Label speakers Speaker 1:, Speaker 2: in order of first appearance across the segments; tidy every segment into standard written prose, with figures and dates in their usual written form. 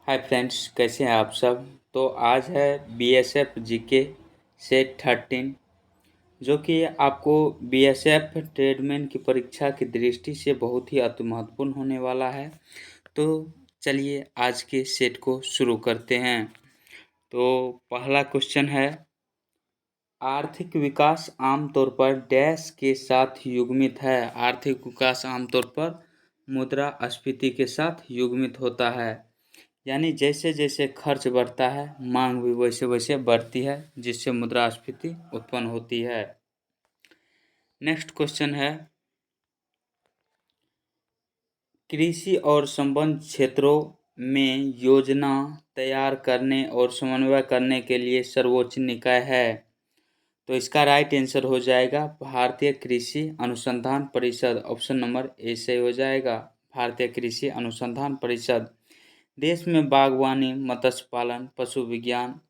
Speaker 1: Hi friends, कैसे हैं आप सब। तो आज है बीएसएफ जीके सेट 13, जो कि आपको बीएसएफ ट्रेडमैन की परीक्षा की दृष्टि से बहुत ही अति महत्वपूर्ण होने वाला है। तो चलिए आज के सेट को शुरू करते हैं। तो पहला क्वेश्चन है, आर्थिक विकास आमतौर पर डैश के साथ युग्मित है। आर्थिक विकास आमतौर पर मुद्रास्फीति के साथ युग्मित होता है, यानी जैसे जैसे खर्च बढ़ता है मांग भी वैसे वैसे बढ़ती है, जिससे मुद्रास्फीति उत्पन्न होती है। नेक्स्ट क्वेश्चन है, कृषि और संबद्ध क्षेत्रों में योजना तैयार करने और समन्वय करने के लिए सर्वोच्च निकाय है। तो इसका राइट आंसर हो जाएगा भारतीय कृषि अनुसंधान परिषद। ऑप्शन नंबर ए से हो जाएगा, भारतीय कृषि अनुसंधान परिषद। देश में बागवानी, मत्स्य पालन, पशु विज्ञान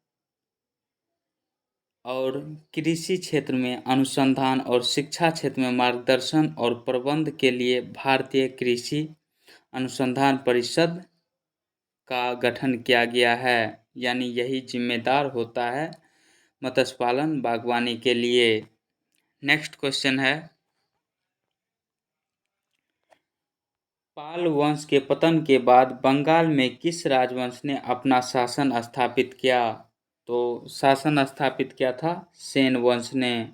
Speaker 1: और कृषि क्षेत्र में अनुसंधान और शिक्षा क्षेत्र में मार्गदर्शन और प्रबंध के लिए भारतीय कृषि अनुसंधान परिषद का गठन किया गया है, यानी यही जिम्मेदार होता है मत्स्य पालन, बागवानी के लिए। नेक्स्ट क्वेश्चन है, पाल वंश के पतन के बाद बंगाल में किस राजवंश ने अपना शासन स्थापित किया। तो शासन स्थापित किया था सेन वंश ने।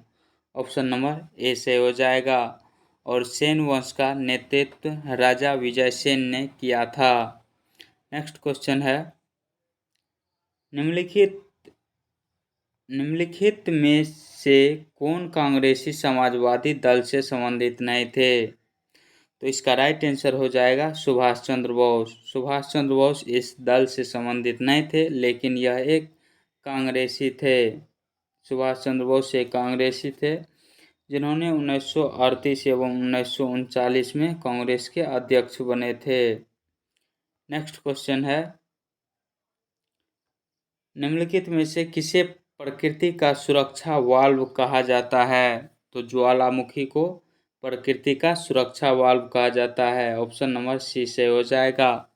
Speaker 1: ऑप्शन नंबर ए से हो जाएगा, और सेन वंश का नेतृत्व राजा विजय सेन ने किया था। नेक्स्ट क्वेश्चन है, निम्नलिखित में से कौन कांग्रेसी समाजवादी दल से संबंधित नहीं थे। तो इसका राइट आंसर हो जाएगा सुभाष चंद्र बोस। सुभाष चंद्र बोस इस दल से संबंधित नहीं थे, लेकिन यह एक कांग्रेसी थे। सुभाष चंद्र बोस एक कांग्रेसी थे, जिन्होंने 1938 एवं 1939 में कांग्रेस के अध्यक्ष बने थे। नेक्स्ट क्वेश्चन है, निम्नलिखित में से किसे प्रकृति का सुरक्षा वाल्व कहा जाता है। तो ज्वालामुखी को प्रकृति का सुरक्षा वाल्व कहा जाता है। ऑप्शन नंबर सी से हो जाएगा।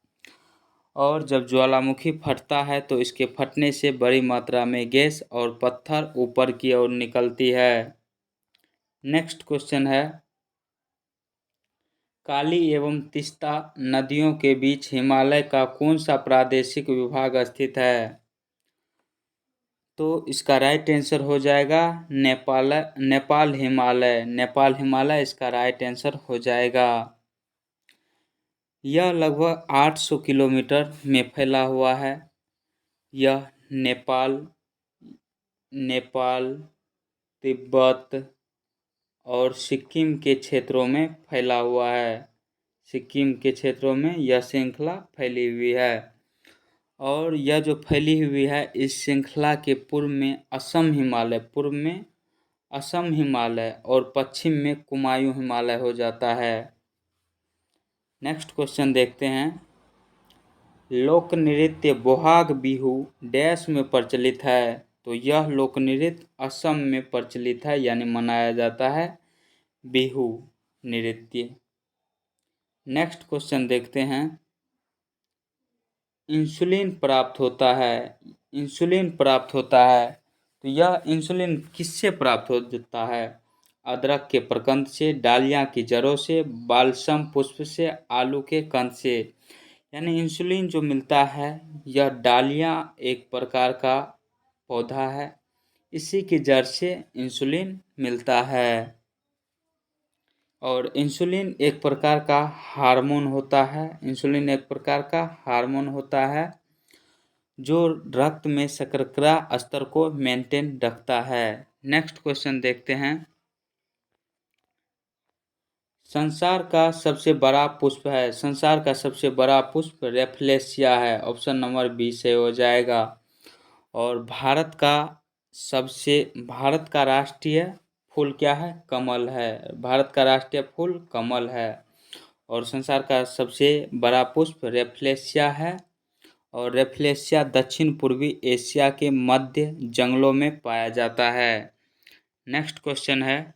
Speaker 1: और जब ज्वालामुखी फटता है तो इसके फटने से बड़ी मात्रा में गैस और पत्थर ऊपर की ओर निकलती है। नेक्स्ट क्वेश्चन है, काली एवं तीस्ता नदियों के बीच हिमालय का कौन सा प्रादेशिक विभाग स्थित है। तो इसका राइट आंसर हो जाएगा नेपाल हिमालय। नेपाल हिमालय इसका राइट आंसर हो जाएगा। यह लगभग 800 किलोमीटर में फैला हुआ है। यह नेपाल, तिब्बत और सिक्किम के क्षेत्रों में फैला हुआ है। सिक्किम के क्षेत्रों में यह श्रृंखला फैली हुई है, और यह जो फैली हुई है इस श्रृंखला के पूर्व में असम हिमालय और पश्चिम में कुमायूं हिमालय हो जाता है। नेक्स्ट क्वेश्चन देखते हैं, लोक नृत्य बोहाग बिहू डैश में प्रचलित है। तो यह लोक नृत्य असम में प्रचलित है, यानी मनाया जाता है बिहू नृत्य। नेक्स्ट क्वेश्चन देखते हैं, इंसुलिन प्राप्त होता है। तो यह इंसुलिन किससे प्राप्त होता है। अदरक के प्रकंद से, डालिया की जड़ों से, बालसम पुष्प से, आलू के कंद से। यानी इंसुलिन जो मिलता है यह डालिया एक प्रकार का पौधा है, इसी की जड़ से इंसुलिन मिलता है। और इंसुलिन एक प्रकार का हार्मोन होता है जो रक्त में शर्करा स्तर को मेंटेन रखता है। नेक्स्ट क्वेश्चन देखते हैं, संसार का सबसे बड़ा पुष्प रेफलेशिया है। ऑप्शन नंबर बी से हो जाएगा। और भारत का राष्ट्रीय फूल क्या है, कमल है। भारत का राष्ट्रीय फूल कमल है। और संसार का सबसे बड़ा पुष्प रेफलेशिया है, और रेफलेशिया दक्षिण पूर्वी एशिया के मध्य जंगलों में पाया जाता है। नेक्स्ट क्वेश्चन है,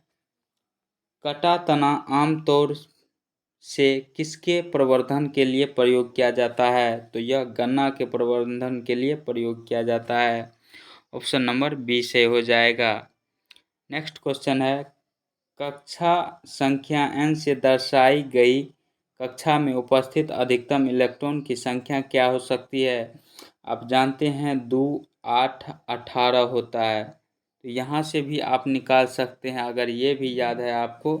Speaker 1: कटा तना आमतौर से किसके प्रवर्धन के लिए प्रयोग किया जाता है? तो यह गन्ना के प्रवर्धन के लिए प्रयोग किया जाता है। ऑप्शन नंबर बी से हो जाएगा। नेक्स्ट क्वेश्चन है, कक्षा संख्या n से दर्शाई गई कक्षा में उपस्थित अधिकतम इलेक्ट्रॉन की संख्या क्या हो सकती है? आप जानते हैं 2, 8, 18 होता है। तो यहाँ से भी आप निकाल सकते हैं। अगर ये भी याद है आपको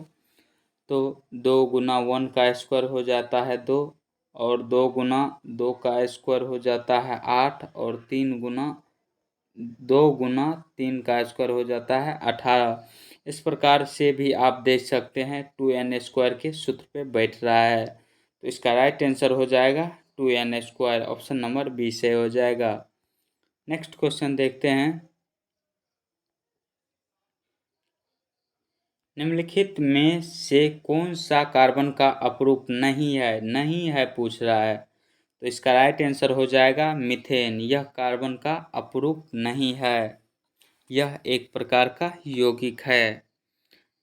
Speaker 1: तो 2 गुना 1 का स्क्वायर हो जाता है 2, और 2 गुना 2 का स्क्वायर हो जाता है 8, और 3 गुना 2 गुना 3 का स्क्वायर हो जाता है 18। इस प्रकार से भी आप देख सकते हैं 2n स्क्वायर के सूत्र पे बैठ रहा है। तो इसका राइट आंसर हो जाएगा 2n square. Option number B से हो जाएगा। नेक्स्ट क्वेश्चन देखते हैं, निम्नलिखित में से कौन सा कार्बन का अपरूप नहीं है? नहीं है पूछ रहा है, तो इसका राइट आंसर हो जाएगा मीथेन। यह कार्बन का अपरूप नहीं है, यह एक प्रकार का यौगिक है।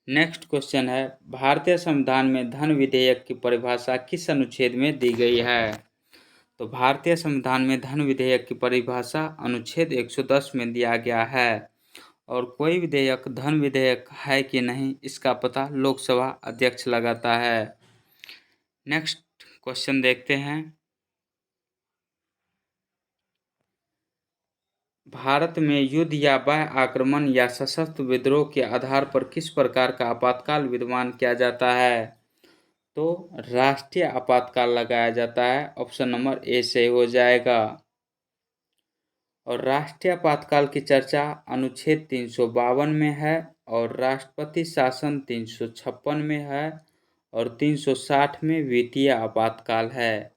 Speaker 1: नेक्स्ट क्वेश्चन है, भारतीय संविधान में धन विधेयक की परिभाषा किस अनुच्छेद में दी गई है? तो भारतीय संविधान में धन विधेयक की परिभाषा अनुच्छेद 110 में दिया गया है। और कोई विधेयक धन विधेयक है कि नहीं, इसका पता लोकसभा अध्यक्ष लगाता है। नेक्स्ट क्वेश्चन देखते हैं, भारत में युद्ध या बाह्य आक्रमण या सशस्त्र विद्रोह के आधार पर किस प्रकार का आपातकाल विद्यमान किया जाता है? तो राष्ट्रीय आपातकाल लगाया जाता है। ऑप्शन नंबर ए से हो जाएगा। और राष्ट्रीय आपातकाल की चर्चा अनुच्छेद 352 में है, और राष्ट्रपति शासन 356 में है, और 360 में वित्तीय आपातकाल है।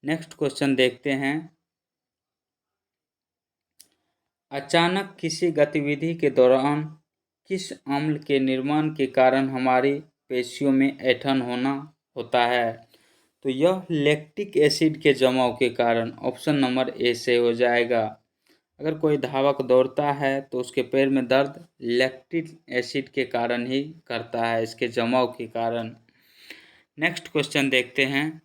Speaker 1: नेक्स्ट क्वेश्चन देखते हैं, अचानक किसी गतिविधि के दौरान किस अम्ल के निर्माण के कारण हमारी पेशियों में ऐंठन होना होता है? तो यह लैक्टिक एसिड के जमाव के कारण। ऑप्शन नंबर ए से हो जाएगा। अगर कोई धावक दौड़ता है तो उसके पैर में दर्द लैक्टिक एसिड के कारण ही करता है, इसके जमाव के कारण। नेक्स्ट क्वेश्चन देखते हैं,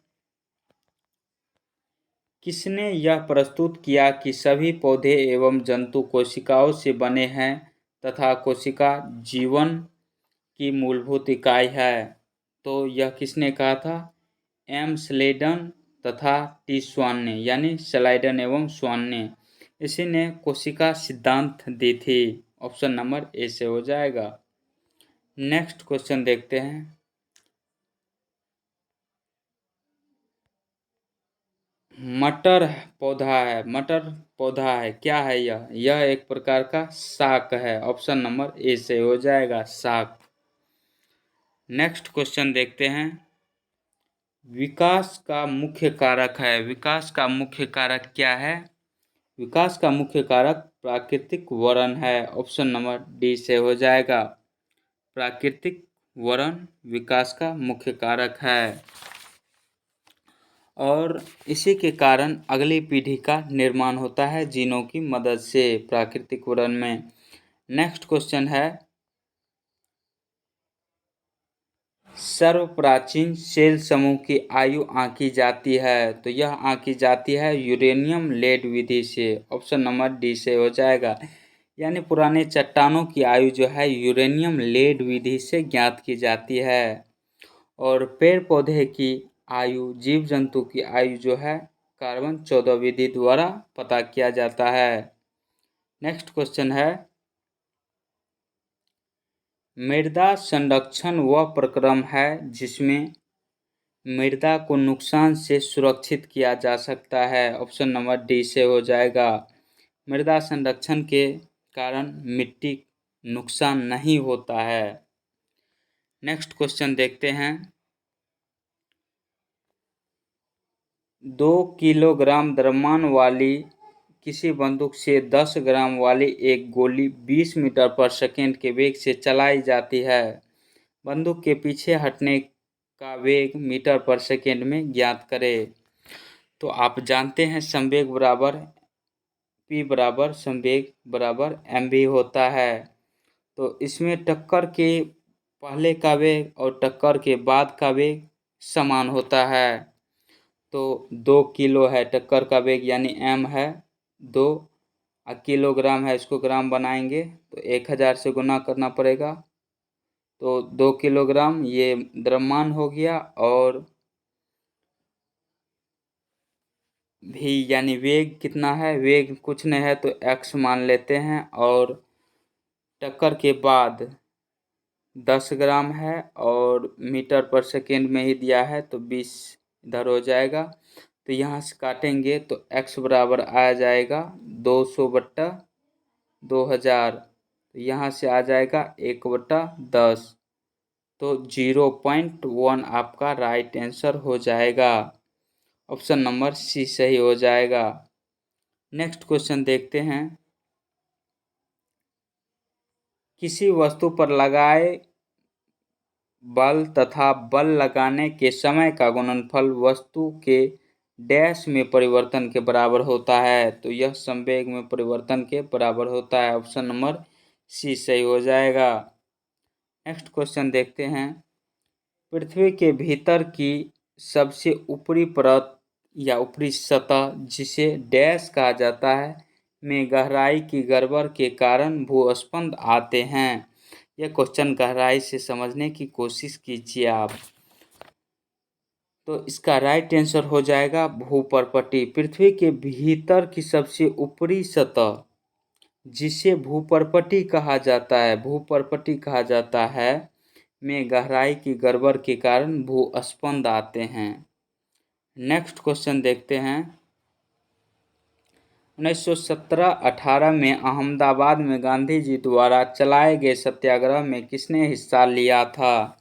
Speaker 1: किसने यह प्रस्तुत किया कि सभी पौधे एवं जंतु कोशिकाओं से बने हैं तथा कोशिका जीवन की मूलभूत इकाई है? तो यह किसने कहा था? एम स्लेडन तथा टी स्वान ने, यानी स्लाइडन एवं स्वान ने। इसी ने कोशिका सिद्धांत दी थी। ऑप्शन नंबर ए से हो जाएगा। नेक्स्ट क्वेश्चन देखते हैं, मटर पौधा है, मटर पौधा है, क्या है यह? यह एक प्रकार का शाक है। ऑप्शन नंबर ए से हो जाएगा, शाक। नेक्स्ट क्वेश्चन देखते हैं, विकास का मुख्य कारक है। विकास का मुख्य कारक क्या है? विकास का मुख्य कारक प्राकृतिक वरण है। ऑप्शन नंबर डी से हो जाएगा। प्राकृतिक वरण विकास का मुख्य कारक है, और इसी के कारण अगली पीढ़ी का निर्माण होता है जीनों की मदद से प्राकृतिक वरण में। नेक्स्ट क्वेश्चन है, सर्वप्राचीन सेल समूह की आयु आंकी जाती है। तो यह आंकी जाती है यूरेनियम लेड विधि से। ऑप्शन नंबर डी से हो जाएगा। यानी पुराने चट्टानों की आयु जो है यूरेनियम लेड विधि से ज्ञात की जाती है। और पेड़ पौधे की आयु, जीव जंतु की आयु जो है कार्बन 14 विधि द्वारा पता किया जाता है। नेक्स्ट क्वेश्चन है, मृदा संरक्षण वह प्रक्रम है जिसमें मृदा को नुकसान से सुरक्षित किया जा सकता है। ऑप्शन नंबर डी से हो जाएगा। मृदा संरक्षण के कारण मिट्टी नुकसान नहीं होता है। नेक्स्ट क्वेश्चन देखते हैं, 2 किलोग्राम द्रव्यमान वाली किसी बंदूक से 10 ग्राम वाली एक गोली 20 मीटर पर सेकेंड के वेग से चलाई जाती है। बंदूक के पीछे हटने का वेग मीटर पर सेकेंड में ज्ञात करें। तो आप जानते हैं संवेग बराबर P बराबर संवेग बराबर mv होता है। तो इसमें टक्कर के पहले का वेग और टक्कर के बाद का वेग समान होता है। तो 2 किलो है टक्कर का वेग यानी m है 2 किलोग्राम है, इसको ग्राम बनाएंगे तो 1000 से गुना करना पड़ेगा। तो 2 किलोग्राम ये द्रव्यमान हो गया और भी यानी वेग कितना है, वेग कुछ नहीं है तो x मान लेते हैं और टक्कर के बाद 10 ग्राम है और मीटर पर सेकेंड में ही दिया है तो 20 इधर हो जाएगा। तो यहाँ से काटेंगे तो x बराबर आ जाएगा 200/2000। तो यहाँ से आ जाएगा 1/10। तो 0.1 आपका राइट आंसर हो जाएगा। ऑप्शन नंबर सी सही हो जाएगा। नेक्स्ट क्वेश्चन देखते हैं। किसी वस्तु पर लगाए बल तथा बल लगाने के समय का गुणनफल वस्तु के डैश में परिवर्तन के बराबर होता है। तो यह संवेग में परिवर्तन के बराबर होता है। ऑप्शन नंबर सी सही हो जाएगा। नेक्स्ट क्वेश्चन देखते हैं। पृथ्वी के भीतर की सबसे ऊपरी परत या ऊपरी सतह जिसे डैश कहा जाता है में गहराई की गड़बड़ के कारण भूस्पंद आते हैं। यह क्वेश्चन गहराई से समझने की कोशिश कीजिए आप। तो इसका राइट आंसर हो जाएगा भूपर्पटी। पृथ्वी के भीतर की सबसे ऊपरी सतह जिसे भूपर्पटी कहा जाता है में गहराई की गड़बड़ के कारण भूस्पंद आते हैं। नेक्स्ट क्वेश्चन देखते हैं। 1917-18 में अहमदाबाद में गांधी जी द्वारा चलाए गए सत्याग्रह में किसने हिस्सा लिया था?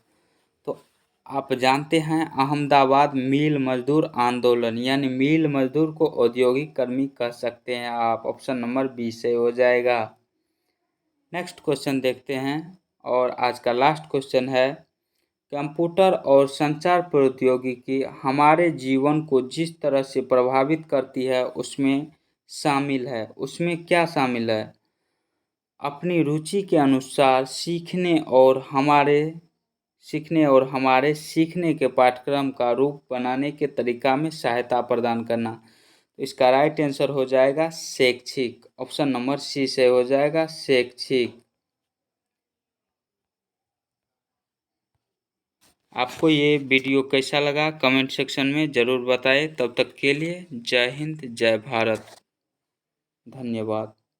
Speaker 1: तो आप जानते हैं अहमदाबाद मिल मजदूर आंदोलन यानी मिल मजदूर को औद्योगिक कर्मी कह सकते हैं आप। ऑप्शन नंबर बी से हो जाएगा। नेक्स्ट क्वेश्चन देखते हैं और आज का लास्ट क्वेश्चन है। कंप्यूटर और संचार प्रौद्योगिकी हमारे जीवन को जिस तरह से प्रभावित करती है उसमें क्या शामिल है? अपनी रुचि के अनुसार सीखने और हमारे सीखने के पाठ्यक्रम का रूप बनाने के तरीका में सहायता प्रदान करना। तो इसका राइट आंसर हो जाएगा शैक्षिक। ऑप्शन नंबर सी से हो जाएगा शैक्षिक। आपको ये वीडियो कैसा लगा कमेंट सेक्शन में ज़रूर बताएं। तब तक के लिए जय हिंद जय भारत। धन्यवाद।